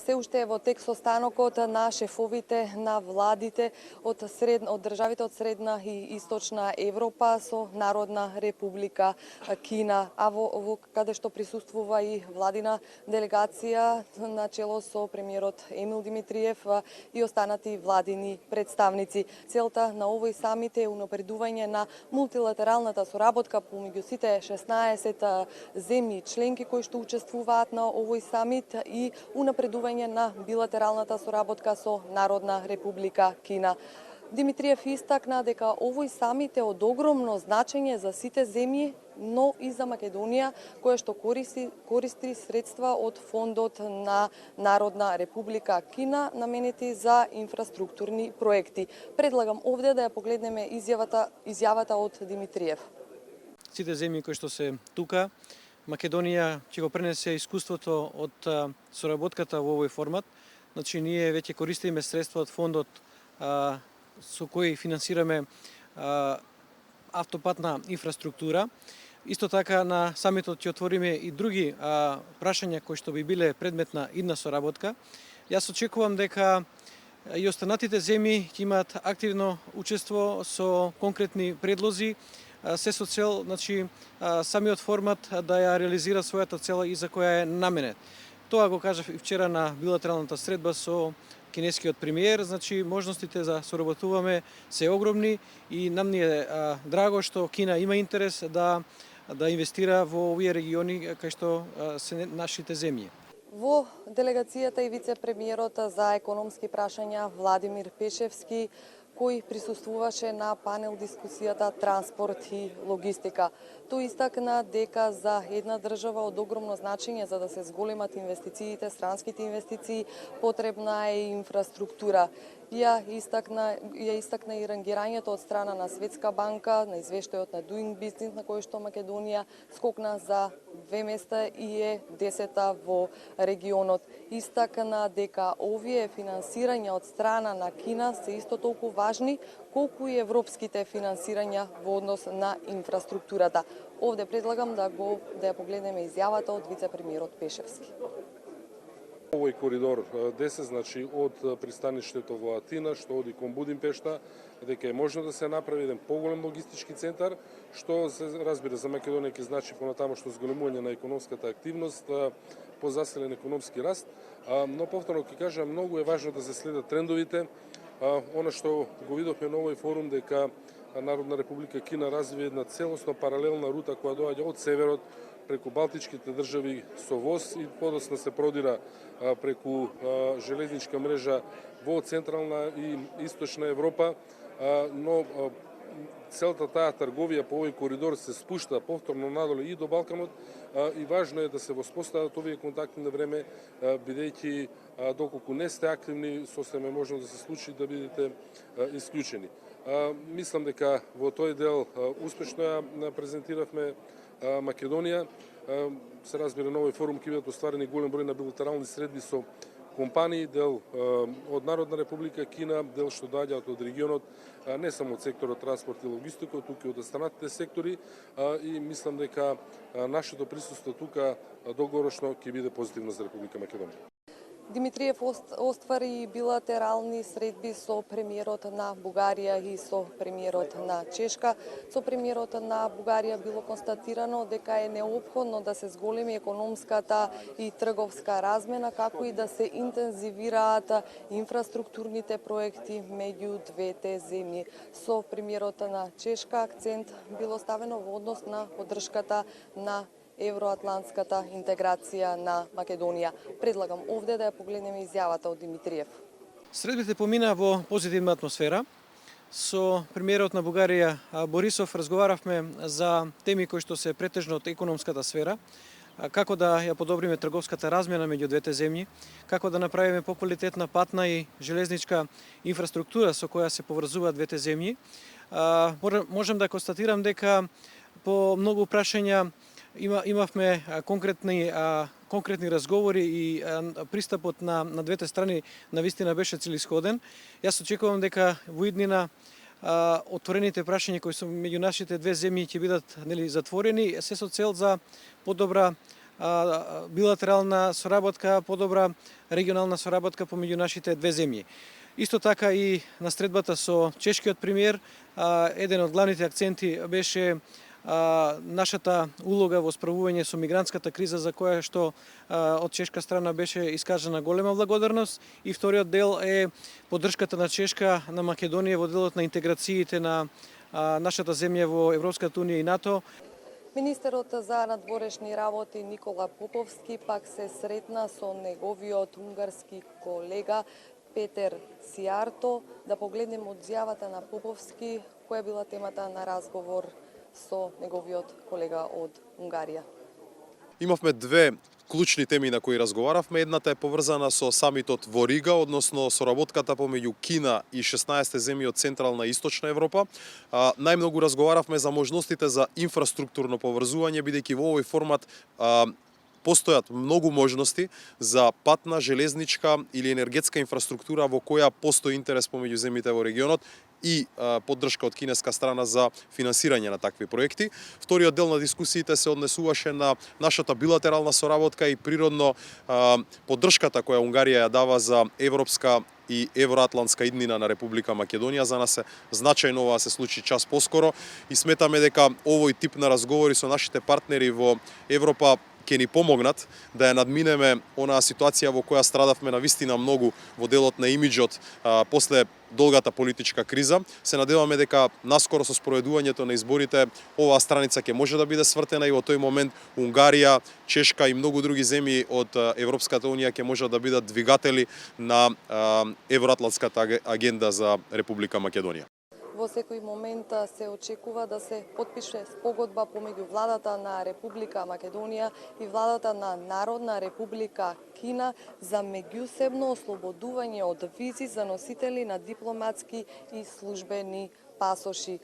Се уште е во тек состанокот на шефовите на владите од државите од Средна и Источна Европа со Народна република Кина, а во каде што присуствува и владина делегација на чело со премиерот Емил Димитриев и останати владини представници. Целта на овој самит е унапредување на мултилатералната соработка помеѓу сите 16 земји членки кои што учествуваат на овој самит и унапредување на билатералната соработка со Народна република Кина. Димитриев истакна дека овој самит е од огромно значење за сите земји, но и за Македонија, која што користи средства од фондот на Народна република Кина, наменети за инфраструктурни проекти. Предлагам овде да ја погледнеме изјавата од Димитриев. Сите земји кои што се тука, Македонија ќе го пренесе искуството од соработката во овој формат. Значи, ние веќе користиме средства од фондот со кои финансираме автопатна инфраструктура. Исто така на самитот ќе отвориме и други прашања кои што би биле предмет на идна соработка. Јас очекувам дека и останатите земји ќе имаат активно учество со конкретни предлози, се со цел, значи, самиот формат да ја реализира својата цела и за која е наменет. Тоа го кажав и вчера на билатералната средба со кинескиот премиер, значи можностите за соработуваме се огромни и нам ни е драго што Кина има интерес да инвестира во овие региони кај што се нашите земји. Во делегацијата и вице-премиерот за економски прашања Владимир Пешевски, кој присуствуваше на панел дискусијата транспорт и логистика. Тој истакна дека за една држава од огромно значење за да се зголемат инвестициите, странските инвестиции, потребна е инфраструктура. Ја истакна и рангирањето од страна на Светска банка, на извештајот на Doing Business, на кој што Македонија скокна за 2 места и е 10-та во регионот. Истакна дека овие финансирања од страна на Кина се исто толку важни колку и европските финансирања во однос на инфраструктурата. Овде предлагам да ја погледнеме изјавата од вице-премиерот Пешевски. Овој коридор 10, значи од пристаништето во Атина, што оди кон Будимпешта, дека е можно да се направи еден поголем логистички центар, што се разбира за Македонија ќе значи понатамо што зголемување на економската активност, позаселен економски раст, но повторно ќе кажам, многу е важно да се следат трендовите. Она што го видовме на овој форум дека Народна република Кина развива една целосно паралелна рута која доаѓа од северот преку Балтичките држави со воз и подоцна се продира преку железничка мрежа во Централна и Источна Европа, но целта таа трговија по овој коридор се спушта повторно надоле и до Балканот и важно е да се воспостават овие контакти на време, бидејќи доколку не сте активни, сосема е можно да се случи да бидете исклучени. Мислам дека во тој дел успешно ја презентиравме Македонија. Се разбира, на овој форум ќе бидат остварени голем број на билатерални средби со компании, дел од Народна република Кина, дел што доаѓаат од регионот, не само од секторот транспорт и логистика, тука и од останатите сектори, и мислам дека нашето присуство тука долгороčno ќе биде позитивно за Република Македонија. Димитриев оствари билатерални средби со премиерот на Бугарија и со премиерот на Чешка. Со премиерот на Бугарија било констатирано дека е неопходно да се зголеми економската и трговска размена, како и да се интензивираат инфраструктурните проекти меѓу двете земји. Со премиерот на Чешка акцент било ставено во однос на поддршката на евроатлантската интеграција на Македонија. Предлагам овде да ја погледнеме изјавата од Димитриев. Средбите помина во позитивна атмосфера. Со премиерот на Бугарија Борисов разговаравме за теми кои што се претежно од економската сфера, како да ја подобриме трговската размена меѓу двете земји, како да направиме поквалитетна патна и железничка инфраструктура со која се поврзуваат двете земји. Можам да констатирам дека по многу прашања имавме конкретни разговори и пристапот на двете страни навистина беше целисходен. Јас очекувам дека во иднина отворените прашања кои се меѓу нашите две земји ќе бидат затворени се со цел за подобра билатерална соработка, подобра регионална соработка помеѓу нашите две земји. Исто така и настредбата со чешкиот премиер, еден од главните акценти беше нашата улога во справување со мигрантската криза, за која што од чешка страна беше искажана голема благодарност, и вториот дел е поддршката на Чешка на Македонија во делот на интеграциите на нашата земја во Европската унија и НАТО. Министерот за надворешни работи Никола Поповски пак се сретна со неговиот унгарски колега Петер Сијарто. Да погледнем од изјавата на Поповски, која била темата на разговор со неговиот колега од Унгарија. Имавме две клучни теми на кои разговаравме. Едната е поврзана со самитот во Рига, односно соработката помеѓу Кина и 16 земји од Централна и Источна Европа. Најмногу разговаравме за можностите за инфраструктурно поврзување, бидејќи во овој формат постојат многу можности за патна, железничка или енергетска инфраструктура во која постои интерес помеѓу земјите во регионот и поддршка од кинеска страна за финансирање на такви проекти. Вториот дел на дискусиите се однесуваше на нашата билатерална соработка и природно поддршката која Унгарија ја дава за европска и евроатлантска иднина на Република Македонија. За нас е значајно ова се случи час поскоро и сметаме дека овој тип на разговори со нашите партнери во Европа ќе ни помогнат да ја надминеме онаа ситуација во која страдавме навистина многу во делот на имиџот после долгата политичка криза. Се надеваме дека наскоро со спроведувањето на изборите оваа страница ќе може да биде свртена и во тој момент Унгарија, Чешка и многу други земји од Европската унија ќе можат да бидат двигатели на евроатлантската агенда за Република Македонија. Во секој момент се очекува да се потпише спогодба помеѓу владата на Република Македонија и владата на Народна Република Кина за меѓусебно ослободување од визи за носители на дипломатски и службени пасоши.